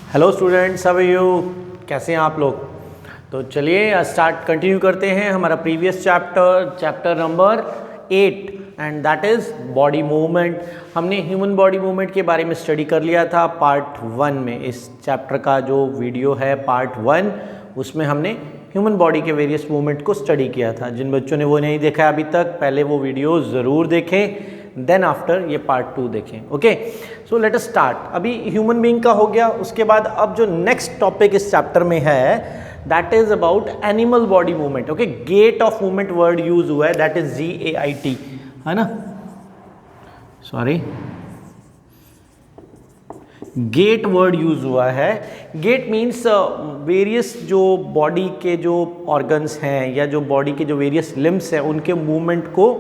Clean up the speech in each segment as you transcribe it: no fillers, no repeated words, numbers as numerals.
Hello students, how are you? कैसे हैं आप लोग? तो चलिए कंटिन्यू करते हैं हमारा previous chapter number 8 and that is body movement. हमने ह्यूमन बॉडी मूवमेंट के बारे में स्टडी कर लिया था पार्ट 1 में। इस चैप्टर का जो वीडियो है पार्ट 1, उसमें हमने ह्यूमन बॉडी के वेरियस मूवमेंट को स्टडी किया था। जिन बच्चों ने वो नहीं देखा अभी तक, पहले वो वीडियो ज़रूर देखें, देन आफ्टर ये पार्ट 2 देखें। ओके, सो लेट अस स्टार्ट। अभी ह्यूमन बीइंग का हो गया, उसके बाद अब जो नेक्स्ट टॉपिक इस चैप्टर में है that is about animal body movement. Okay, get of movement word use हुआ है, दैट इज GAIT, है ना? सॉरी, गेट वर्ड यूज हुआ है। गेट मीन्स वेरियस जो बॉडी के जो ऑर्गन्स हैं या जो बॉडी के जो वेरियस लिम्स हैं उनके मूवमेंट को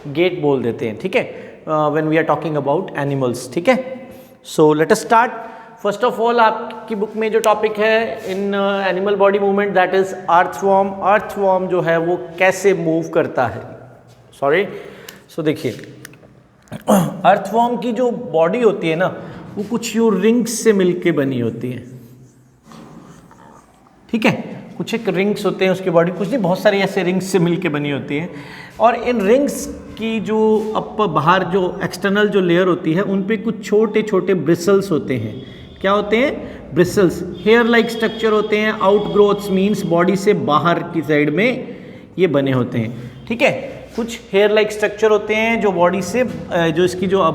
गेट बोल देते हैं, ठीक है, when we are talking about animals. ठीक है, so let us start. First of all आपकी बुक में जो टॉपिक है in animal body movement that is earthworm. Earthworm जो है वो कैसे मूव करता है, सॉरी, सो देखिए, अर्थवॉर्म की जो बॉडी होती है ना, वो कुछ यूं रिंग्स से मिलके बनी होती है, ठीक है, कुछ एक रिंग्स होते हैं उसकी बॉडी, कुछ नहीं, बहुत सारी ऐसे रिंग्स से मिलके बनी होती हैं। और इन रिंग्स की जो बाहर जो एक्सटर्नल जो लेयर होती है उन पे कुछ छोटे छोटे ब्रिसल्स होते हैं। क्या होते हैं? ब्रिसल्स। हेयर लाइक स्ट्रक्चर होते हैं। आउटग्रोथ्स मीन्स बॉडी से बाहर की साइड में ये बने होते हैं, ठीक है। कुछ हेयर लाइक स्ट्रक्चर होते हैं जो बॉडी से जो इसकी जो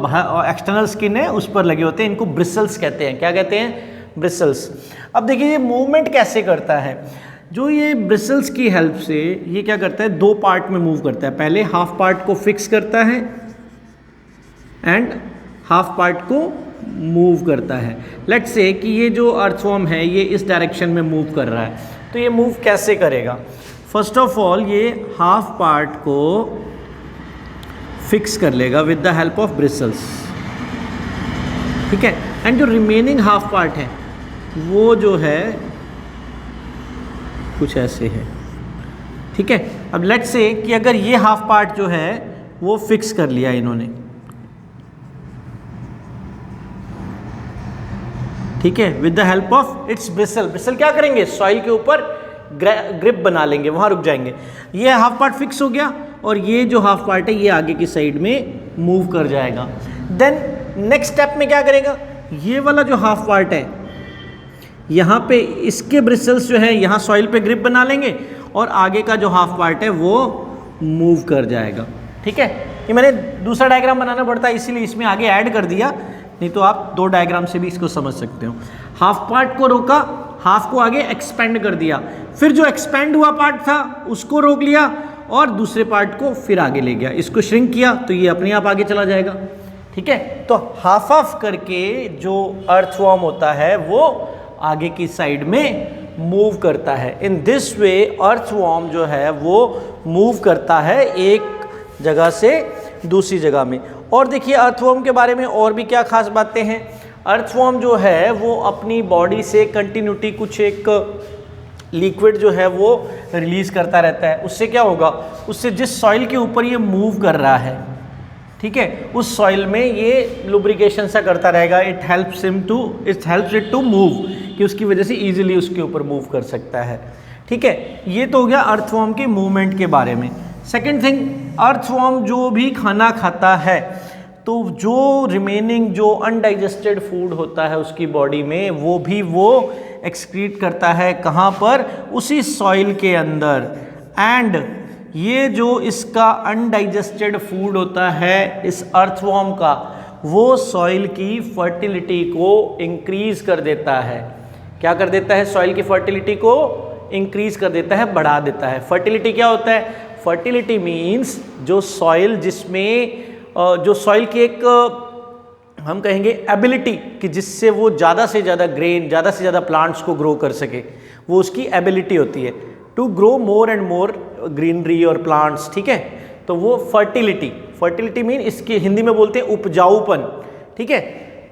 एक्सटर्नल स्किन है उस पर लगे होते हैं, इनको ब्रिसल्स कहते हैं। क्या कहते हैं? ब्रिसल्स। अब देखिए ये मूवमेंट कैसे करता है। जो ये ब्रिसल्स की हेल्प से ये क्या करता है, दो पार्ट में मूव करता है। पहले हाफ पार्ट को फिक्स करता है एंड हाफ पार्ट को मूव करता है। लेट्स से कि ये जो अर्थवॉर्म है ये इस डायरेक्शन में मूव कर रहा है, तो ये मूव कैसे करेगा? फर्स्ट ऑफ ऑल ये हाफ पार्ट को फिक्स कर लेगा with the help of bristles, ठीक है। एंड जो रिमेनिंग हाफ पार्ट है वो जो है कुछ ऐसे है, ठीक है। अब लेट्स से कि अगर ये हाफ पार्ट जो है वो फिक्स कर लिया इन्होंने, ठीक है, with the help of its bristle. Bristle क्या करेंगे? सॉइल के ऊपर ग्रिप बना लेंगे, वहां रुक जाएंगे। ये हाफ पार्ट फिक्स हो गया और ये जो हाफ पार्ट है ये आगे की साइड में मूव कर जाएगा। देन नेक्स्ट स्टेप में क्या करेगा? ये वाला जो हाफ पार्ट है यहाँ पे इसके ब्रिसल्स जो है यहाँ सॉइल पे ग्रिप बना लेंगे और आगे का जो हाफ पार्ट है वो मूव कर जाएगा, ठीक है। ये मैंने दूसरा डायग्राम बनाना पड़ता है इसीलिए इसमें आगे ऐड कर दिया, नहीं तो आप दो डायग्राम से भी इसको समझ सकते हो। हाफ पार्ट को रोका, हाफ को आगे एक्सपेंड कर दिया, फिर जो एक्सपेंड हुआ पार्ट था उसको रोक लिया और दूसरे पार्ट को फिर आगे ले गया, इसको श्रिंक किया तो ये अपने आप आगे चला जाएगा, ठीक है। तो हाफ हाफ करके जो अर्थवॉर्म होता है वो आगे की साइड में मूव करता है। इन दिस वे अर्थवॉर्म जो है वो मूव करता है एक जगह से दूसरी जगह में। और देखिए अर्थवॉर्म के बारे में और भी क्या खास बातें हैं। अर्थवॉर्म जो है वो अपनी बॉडी से कंटिन्यूटी कुछ एक लिक्विड जो है वो रिलीज करता रहता है। उससे क्या होगा? उससे जिस सॉइल के ऊपर ये मूव कर रहा है, ठीक है, उस सॉइल में ये लुब्रिकेशन सा करता रहेगा। It helps it to move, कि उसकी वजह से इजीली उसके ऊपर मूव कर सकता है, ठीक है। ये तो हो गया अर्थवॉर्म के मूवमेंट के बारे में। सेकेंड थिंग, अर्थवॉर्म जो भी खाना खाता है तो जो रिमेनिंग जो अनडाइजेस्टेड फूड होता है उसकी बॉडी में वो भी वो एक्सक्रीट करता है। कहाँ पर? उसी सॉइल के अंदर। एंड ये जो इसका अनडाइजेस्टेड फूड होता है इस अर्थवॉर्म का, वो सॉइल की फर्टिलिटी को इंक्रीज कर देता है। क्या कर देता है? सॉइल की फर्टिलिटी को इंक्रीज कर देता है, बढ़ा देता है। फर्टिलिटी क्या होता है? फर्टिलिटी मीन्स जो सॉइल जिसमें जो सॉइल की एक हम कहेंगे एबिलिटी, कि जिससे वो ज़्यादा से ज़्यादा ग्रेन, ज़्यादा से ज़्यादा प्लांट्स को ग्रो कर सके, वो उसकी एबिलिटी होती है to grow more and more greenery और प्लांट्स, ठीक है। तो वो फर्टिलिटी मीन इसकी हिंदी में बोलते हैं उपजाऊपन, ठीक है।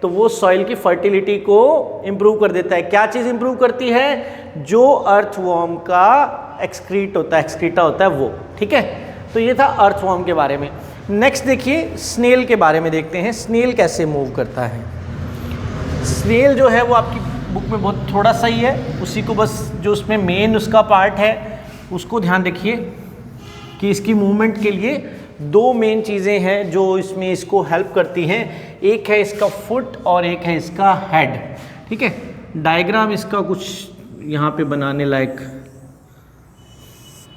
तो वो सॉइल की फर्टिलिटी को इम्प्रूव कर देता है। क्या चीज़ इम्प्रूव करती है? जो अर्थवॉर्म का एक्सक्रीटा होता है वो, ठीक है। तो ये था अर्थवॉर्म के बारे में। नेक्स्ट देखिए स्नेल के बारे में देखते हैं। स्नेल कैसे मूव करता है। स्नेल जो है वो आपकी बुक में बहुत थोड़ा सा ही है, उसी को बस जो उसमें मेन उसका पार्ट है उसको ध्यान रखिए कि इसकी मूवमेंट के लिए दो मेन चीज़ें हैं जो इसमें इसको हेल्प करती हैं, एक है इसका फुट और एक है इसका हेड। ठीक है, डायग्राम इसका कुछ यहाँ पे बनाने लायक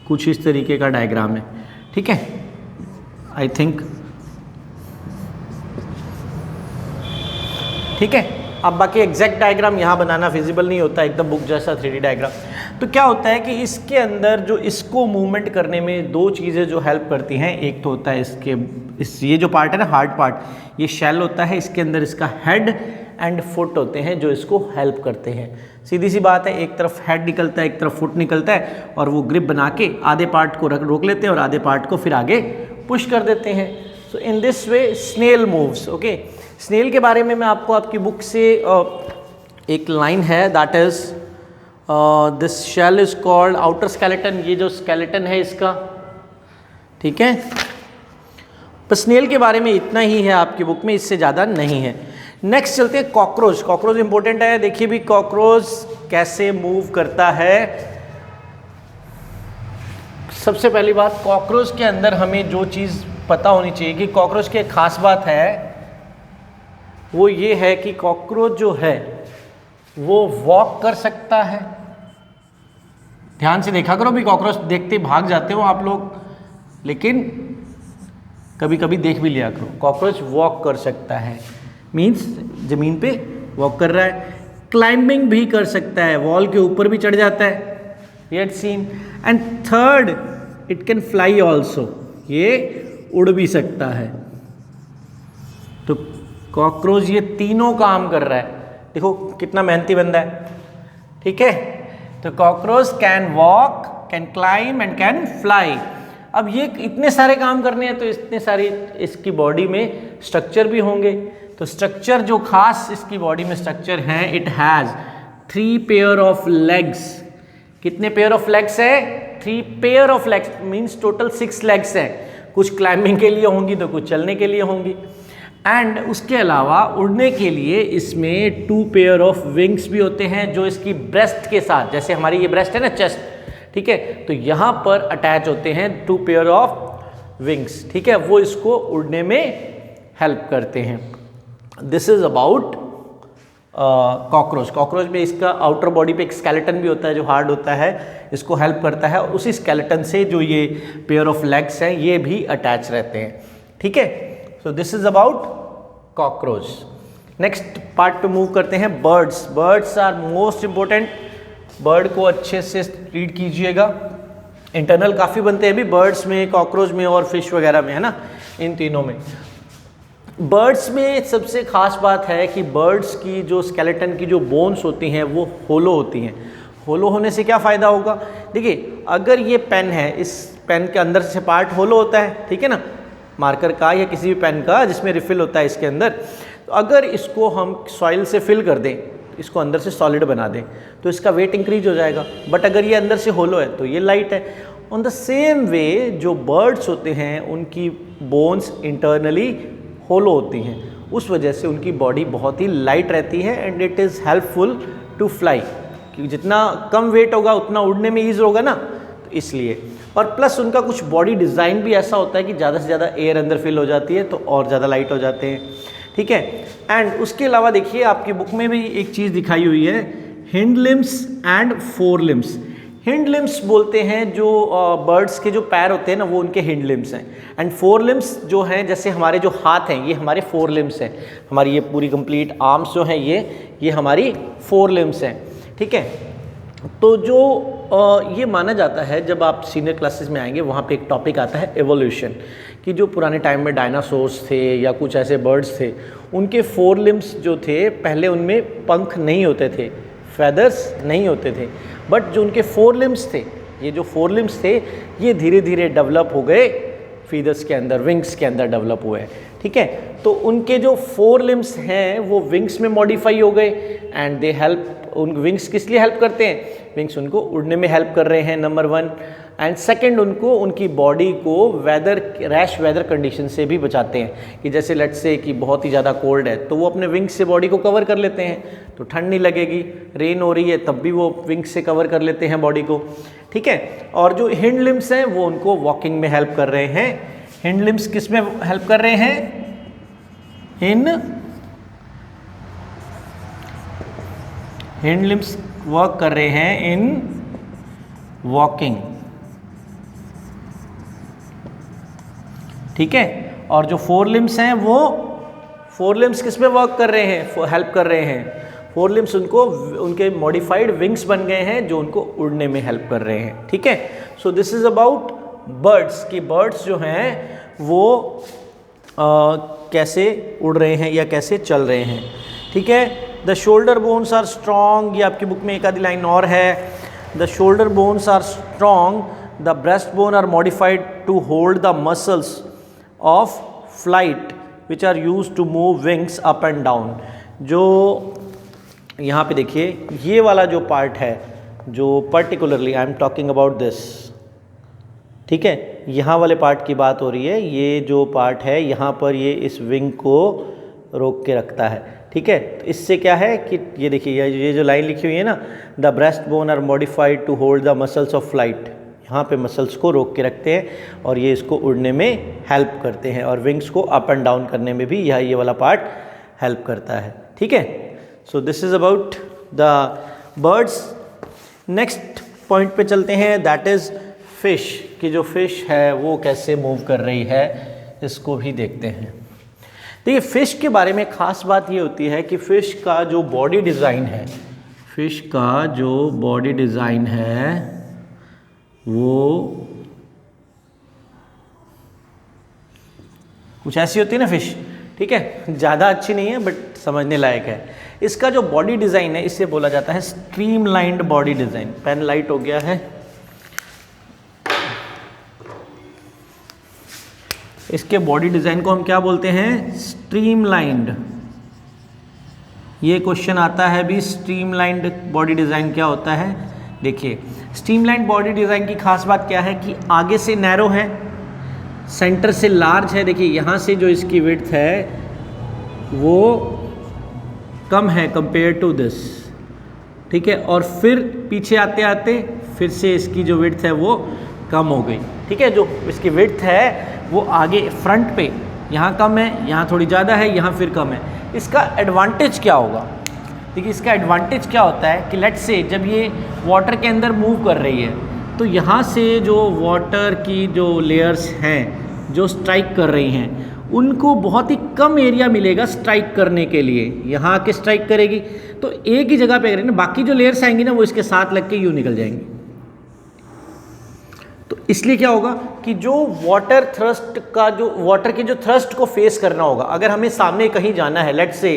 कुछ इस तरीके का डायग्राम है। ठीक है, आई थिंक ठीक है। अब बाकी एग्जैक्ट डायग्राम यहाँ बनाना फिजिबल नहीं होता एकदम बुक जैसा 3D डायग्राम। तो क्या होता है कि इसके अंदर जो इसको मूवमेंट करने में दो चीज़ें जो हेल्प करती हैं, एक तो होता है ये जो पार्ट है ना, हार्ड पार्ट, ये शेल होता है, इसके अंदर इसका हेड एंड फुट होते हैं जो इसको हेल्प करते हैं। सीधी सी बात है, एक तरफ हेड निकलता है एक तरफ फुट निकलता है और वो ग्रिप बना के आधे पार्ट को रोक लेते हैं और आधे पार्ट को फिर आगे पुश कर देते हैं। So in this way snail moves. Okay, snail के बारे में मैं आपको आपकी बुक से एक लाइन है, that is this shell is called outer skeleton. ये जो स्केलेटन है इसका, ठीक है, तो स्नेल के बारे में इतना ही है आपकी बुक में, इससे ज़्यादा नहीं है। नेक्स्ट चलते हैं कॉकरोच। कॉकरोच इंपॉर्टेंट है, देखिए भी कॉकरोच कैसे मूव करता है। सबसे पहली बात, कॉकरोच के अंदर हमें जो चीज़ पता होनी चाहिए कि कॉकरोच की एक खास बात है, वो ये है कि कॉकरोच जो है वो वॉक कर सकता है। ध्यान से देखा करो भी, कॉकरोच देखते भाग जाते हो आप लोग, लेकिन कभी कभी देख भी लिया करो, कॉकरोच वॉक कर सकता है, मीन्स ज़मीन पे वॉक कर रहा है। क्लाइंबिंग भी कर सकता है, वॉल के ऊपर भी चढ़ जाता है, ये scene. And third, it can fly also, ये उड़ भी सकता है। तो कॉकरोच ये तीनों काम कर रहा है, देखो कितना मेहनती बंदा है। ठीक है, तो cockroach can walk, can climb and can fly. अब ये इतने सारे काम करने हैं तो इतने सारी इसकी बॉडी में स्ट्रक्चर भी होंगे। तो स्ट्रक्चर जो खास इसकी बॉडी में स्ट्रक्चर हैं, it has 3 pair of legs. कितने पेयर ऑफ लेग्स है? 3 pair of legs, means total 6 legs हैं। कुछ क्लाइंबिंग के लिए होंगी तो कुछ चलने के लिए होंगी। एंड उसके अलावा उड़ने के लिए इसमें 2 पेयर ऑफ विंग्स भी होते हैं जो इसकी ब्रेस्ट के साथ, जैसे हमारी ये ब्रेस्ट है ना, चेस्ट, ठीक है, तो यहाँ पर अटैच होते हैं 2 पेयर ऑफ विंग्स। ठीक है, वो इसको उड़ने में हेल्प करते हैं। This is about cockroach. Cockroach में इसका आउटर बॉडी पे एक स्केलेटन भी होता है जो हार्ड होता है, इसको हेल्प करता है। उसी स्केलेटन से जो ये पेयर ऑफ लेग्स हैं ये भी अटैच रहते हैं। ठीक है, so this is about cockroach. Next part पे मूव करते हैं, birds. Birds are most important. Bird को अच्छे से रीड कीजिएगा, इंटरनल काफ़ी बनते हैं भी बर्ड्स में, कॉकरोच में और फिश वगैरह में, है ना, इन तीनों में। बर्ड्स में सबसे खास बात है कि बर्ड्स की जो स्केलेटन की जो बोन्स होती हैं वो होलो होती हैं। होलो होने से क्या फ़ायदा होगा? देखिए, अगर ये पेन है, इस पेन के अंदर से पार्ट होलो होता है, ठीक है ना, मार्कर का या किसी भी पेन का जिसमें रिफिल होता है इसके अंदर, तो अगर इसको हम सॉइल से फिल कर दें, इसको अंदर से सॉलिड बना दें, तो इसका वेट इंक्रीज हो जाएगा। बट अगर ये अंदर से होलो है तो ये लाइट है। ऑन द सेम वे जो बर्ड्स होते हैं उनकी बोन्स इंटरनली होलो होती हैं, उस वजह से उनकी बॉडी बहुत ही लाइट रहती है and it is helpful to fly, क्योंकि जितना कम वेट होगा उतना उड़ने में ईज होगा ना, तो इसलिए। और प्लस उनका कुछ बॉडी डिज़ाइन भी ऐसा होता है कि ज़्यादा से ज़्यादा एयर अंदर फिल हो जाती है तो और ज़्यादा लाइट हो जाते हैं। ठीक है, एंड उसके अलावा देखिए आपकी बुक में भी एक चीज़ दिखाई हुई है, hind limbs and four limbs. Hind limbs बोलते हैं जो बर्ड्स के जो पैर होते हैं ना, वो उनके हिंड लिम्स हैं। एंड फोर लिम्स जो हैं, जैसे हमारे जो हाथ हैं ये हमारे फोर लिम्स हैं, हमारी ये पूरी कंप्लीट आर्म्स जो हैं ये हमारी फोर लिम्स हैं। ठीक है, तो जो ये माना जाता है, जब आप सीनियर क्लासेस में आएंगे वहाँ पे एक टॉपिक आता है एवोल्यूशन, कि जो पुराने टाइम में डायनासोर्स थे या कुछ ऐसे बर्ड्स थे, उनके फोर लिम्स जो थे पहले उनमें पंख नहीं होते थे, फेदर्स नहीं होते थे, बट जो उनके फोर लिम्स थे, ये जो फोर लिम्स थे ये धीरे धीरे डेवलप हो गए, फीदर्स के अंदर, विंग्स के अंदर डेवलप हुए। ठीक है, तो उनके जो फोर लिम्स हैं वो विंग्स में मॉडिफाई हो गए एंड दे हेल्प उन विंग्स किस लिए हेल्प करते हैं? विंग्स उनको उड़ने में हेल्प कर रहे हैं, नंबर 1। एंड सेकंड, उनको उनकी बॉडी को रैश वेदर कंडीशन से भी बचाते हैं कि जैसे लेट्स से कि बहुत ही ज़्यादा कोल्ड है तो वो अपने विंग्स से बॉडी को कवर कर लेते हैं तो ठंड नहीं लगेगी। रेन हो रही है तब भी वो विंग्स से कवर कर लेते हैं बॉडी को, ठीक है। और जो हिंड लिम्स हैं वो उनको वॉकिंग में हेल्प कर रहे हैं। हिंड लिम्स किस में हेल्प कर रहे हैं? हिंड लिम्स वर्क कर रहे हैं इन वॉकिंग, ठीक है। और जो फोर लिम्स हैं वो फोर लिम्स किस में वर्क कर रहे हैं, हेल्प कर रहे हैं? फोर लिम्स उनको उनके मॉडिफाइड विंग्स बन गए हैं जो उनको उड़ने में हेल्प कर रहे हैं, ठीक है। So this is about birds कि बर्ड्स जो हैं वो कैसे उड़ रहे हैं या कैसे चल रहे हैं, ठीक है। The shoulder bones are strong, ये आपकी बुक में एक आधी लाइन और है। The shoulder bones are strong, the breast bone are modified to hold the muscles of flight which are use to move wings up and down. जो यहाँ पे देखिए ये वाला जो पार्ट है, जो particularly I am talking about this, ठीक है, यहाँ वाले पार्ट की बात हो रही है। ये जो पार्ट है यहाँ पर ये इस विंग को रोक के रखता है, ठीक है। तो इससे क्या है कि ये देखिए ये जो लाइन लिखी हुई है ना, the breast bone are modified to hold the muscles of flight, यहाँ पे मसल्स को रोक के रखते हैं और ये इसको उड़ने में हेल्प करते हैं और विंग्स को अप एंड डाउन करने में भी यह ये वाला पार्ट हेल्प करता है, ठीक है। So this is about the birds. Next point पे चलते हैं, दैट इज फिश कि जो फिश है वो कैसे मूव कर रही है, इसको भी देखते हैं। देखिए फिश के बारे में ख़ास बात ये होती है कि फिश का जो बॉडी डिज़ाइन है, फिश का जो बॉडी डिज़ाइन है वो कुछ ऐसी होती है ना फिश, ठीक है, ज़्यादा अच्छी नहीं है बट समझने लायक है। इसका जो बॉडी डिज़ाइन है इसे बोला जाता है streamlined body design. Pen light हो गया है। इसके बॉडी डिज़ाइन को हम क्या बोलते हैं? स्ट्रीमलाइंड। ये क्वेश्चन आता है भी, स्ट्रीमलाइंड बॉडी डिज़ाइन क्या होता है। देखिए स्ट्रीमलाइंड बॉडी डिज़ाइन की खास बात क्या है कि आगे से नैरो है, सेंटर से लार्ज है। देखिए यहाँ से जो इसकी विड्थ है वो कम है कंपेयर टू दिस, ठीक है, और फिर पीछे आते आते फिर से इसकी जो विड्थ है वो कम हो गई, ठीक है। जो इसकी विड्थ है वो आगे फ्रंट पे यहाँ कम है, यहाँ थोड़ी ज़्यादा है, यहाँ फिर कम है। इसका एडवांटेज क्या होगा? देखिए इसका एडवांटेज क्या होता है कि लेट्स से जब ये वाटर के अंदर मूव कर रही है तो यहाँ से जो वाटर की जो लेयर्स हैं जो स्ट्राइक कर रही हैं उनको बहुत ही कम एरिया मिलेगा स्ट्राइक करने के लिए। यहाँ आके स्ट्राइक करेगी तो एक ही जगह पे करेगी ना, बाकी जो लेयर्स आएंगी ना वो इसके साथ लग के यूँ निकल जाएंगी। तो इसलिए क्या होगा कि जो वाटर थ्रस्ट का जो वाटर के जो थ्रस्ट को फेस करना होगा, अगर हमें सामने कहीं जाना है, let's say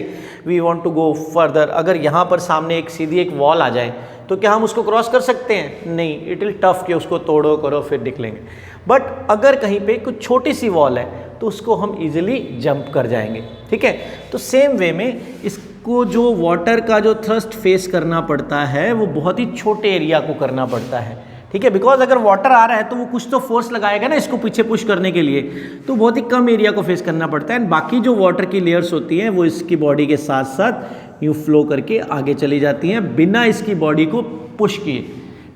we want to go further, अगर यहाँ पर सामने एक सीधी एक वॉल आ जाए तो क्या हम उसको क्रॉस कर सकते हैं? नहीं, इट विल टफ कि उसको तोड़ो करो फिर निकलेंगे। बट अगर कहीं पे कुछ छोटी सी वॉल है तो उसको हम इजीली जंप कर जाएंगे, ठीक है। तो सेम वे में इसको जो वाटर का जो थ्रस्ट फेस करना पड़ता है वो बहुत ही छोटे एरिया को करना पड़ता है, ठीक है। बिकॉज अगर वाटर आ रहा है तो वो कुछ तो फोर्स लगाएगा ना इसको पीछे पुश करने के लिए, तो बहुत ही कम एरिया को फेस करना पड़ता है। एंड बाकी जो वाटर की लेयर्स होती हैं वो इसकी बॉडी के साथ साथ यूँ फ्लो करके आगे चली जाती हैं बिना इसकी बॉडी को पुश किए,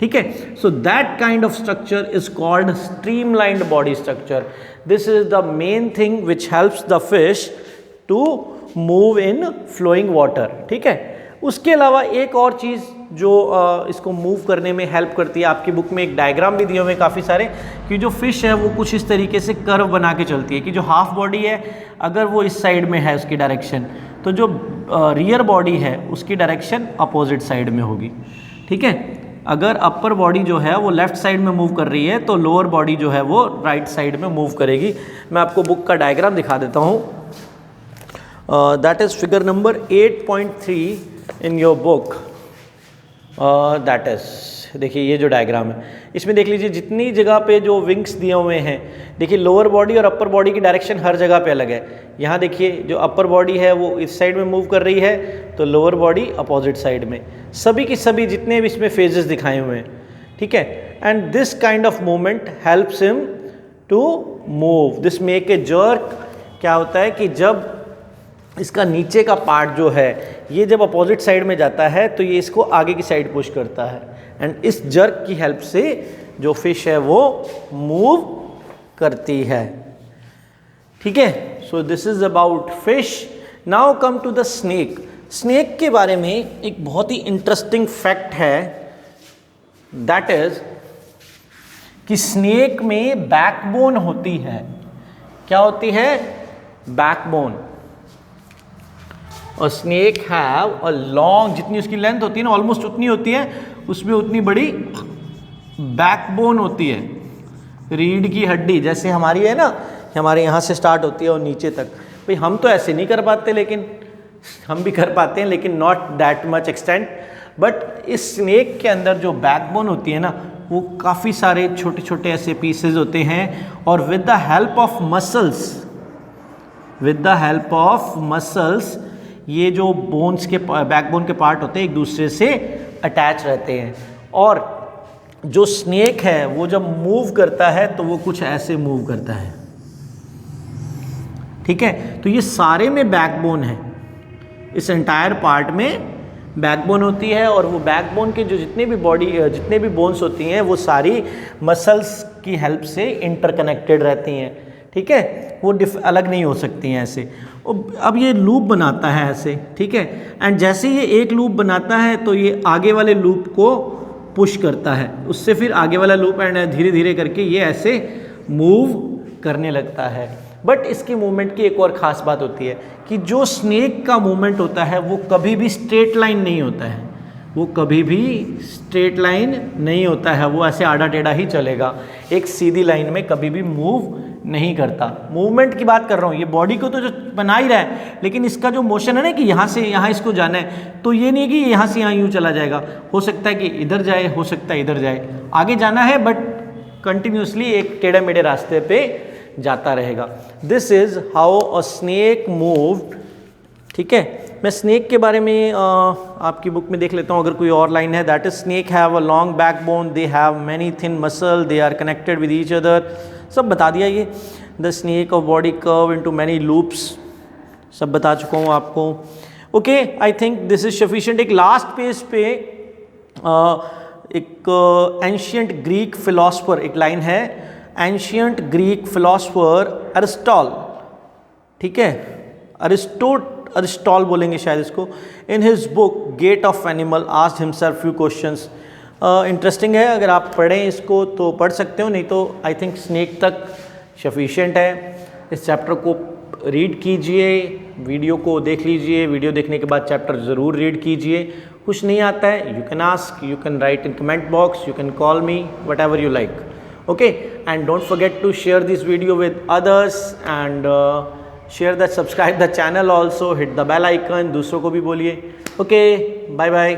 ठीक है। So that kind of structure is called streamlined body structure. This is the main thing which helps the fish to move in flowing water, ठीक है। उसके अलावा एक और चीज़ जो इसको मूव करने में हेल्प करती है, आपकी बुक में एक डायग्राम भी दिए हुए हैं काफ़ी सारे, कि जो फिश है वो कुछ इस तरीके से कर्व बना के चलती है कि जो हाफ बॉडी है अगर वो इस साइड में है उसकी डायरेक्शन, तो जो रियर बॉडी है उसकी डायरेक्शन अपोजिट साइड में होगी, ठीक है। अगर अपर बॉडी जो है वो लेफ्ट साइड में मूव कर रही है तो लोअर बॉडी जो है वो राइट साइड में मूव करेगी। मैं आपको बुक का डायग्राम दिखा देता हूँ। That is figure number 8.3 in your book. That is, देखिए ये जो डायग्राम है इसमें देख लीजिए जितनी जगह पे जो विंग्स दिए हुए हैं, देखिए लोअर बॉडी और अपर बॉडी की डायरेक्शन हर जगह पे अलग है। यहाँ देखिए जो अपर बॉडी है वो इस साइड में मूव कर रही है, तो लोअर बॉडी अपोजिट साइड में। सभी की सभी जितने भी इसमें फेजेस दिखाए हुए हैं, ठीक है। And this kind of movement helps him to move, this make a jerk. क्या होता है कि जब इसका नीचे का पार्ट जो है ये जब अपोजिट साइड में जाता है तो ये इसको आगे की साइड पुश करता है, एंड इस जर्क की हेल्प से जो फिश है वो मूव करती है, ठीक है। So this is about fish. Now come to the snake. Snake के बारे में एक बहुत ही इंटरेस्टिंग फैक्ट है, दैट इज कि स्नेक में बैकबोन होती है। क्या होती है? बैकबोन। और स्नेक हैव अ लॉन्ग, जितनी उसकी लेंथ होती है ना ऑलमोस्ट उतनी होती है, उसमें उतनी बड़ी बैकबोन होती है। रीढ़ की हड्डी जैसे हमारी है ना, हमारे यहाँ से स्टार्ट होती है और नीचे तक। भाई हम तो ऐसे नहीं कर पाते, लेकिन हम भी कर पाते हैं, लेकिन not that much extent. But इस स्नेक के अंदर जो बैकबोन होती है ना, वो काफ़ी सारे छोटे छोटे ऐसे पीसेज होते हैं, और with the help of muscles ये जो बोन्स के बैकबोन के पार्ट होते हैं एक दूसरे से अटैच रहते हैं। और जो स्नेक है वो जब मूव करता है तो वो कुछ ऐसे मूव करता है, ठीक है। तो ये सारे में बैकबोन है, इस एंटायर पार्ट में बैकबोन होती है, और वो बैकबोन के जो जितने भी बोन्स होती हैं वो सारी मसल्स की हेल्प से इंटरकनेक्टेड रहती हैं, ठीक है। वो अलग नहीं हो सकती हैं ऐसे। अब ये लूप बनाता है ऐसे, ठीक है। एंड जैसे ये एक लूप बनाता है तो ये आगे वाले लूप को पुश करता है, उससे फिर आगे वाला लूप, एंड धीरे धीरे करके ये ऐसे मूव करने लगता है। बट इसकी मूवमेंट की एक और ख़ास बात होती है कि जो स्नेक का मूवमेंट होता है वो कभी भी स्ट्रेट लाइन नहीं होता है, वो कभी भी स्ट्रेट लाइन नहीं होता है, वो ऐसे आड़ा टेढ़ा ही चलेगा, एक सीधी लाइन में कभी भी मूव नहीं करता। मूवमेंट की बात कर रहा हूँ, ये बॉडी को तो जो बना ही रहा है, लेकिन इसका जो मोशन है ना कि यहाँ से यहाँ इसको जाना है, तो ये नहीं कि यहाँ से यहाँ यूँ चला जाएगा। हो सकता है कि इधर जाए, हो सकता है इधर जाए, आगे जाना है बट कंटिन्यूसली एक टेढ़े मेढ़े रास्ते पे जाता रहेगा। This is how a snake moved, ठीक है। मैं स्नेक के बारे में आपकी बुक में देख लेता हूँ अगर कोई और लाइन है। That is snake have a long backbone, they have many thin muscle, they are connected with each other. सब बता दिया ये। The snake of body curve into many loops, सब बता चुका हूँ आपको। Okay, I think this is sufficient. एक लास्ट पेज पे एक एंशियंट ग्रीक फिलोसफर, एक लाइन है, एंशियंट ग्रीक फिलोसफर अरिस्टॉल, ठीक है, अरिस्टॉल बोलेंगे शायद इसको। In his book gate of animal asked himself few questions. Interesting है, अगर आप पढ़ें इसको तो पढ़ सकते हो, नहीं तो आई थिंक स्नेक तक सफिशिएंट है। इस चैप्टर को रीड कीजिए, वीडियो को देख लीजिए, वीडियो देखने के बाद चैप्टर ज़रूर रीड कीजिए। कुछ नहीं आता है, you can ask, you can write in comment box, you can call me, what ever you like. Okay, and don't forget to share this video with others, and subscribe the channel also, hit the bell icon, दूसरों को भी बोलिए। Okay, bye bye.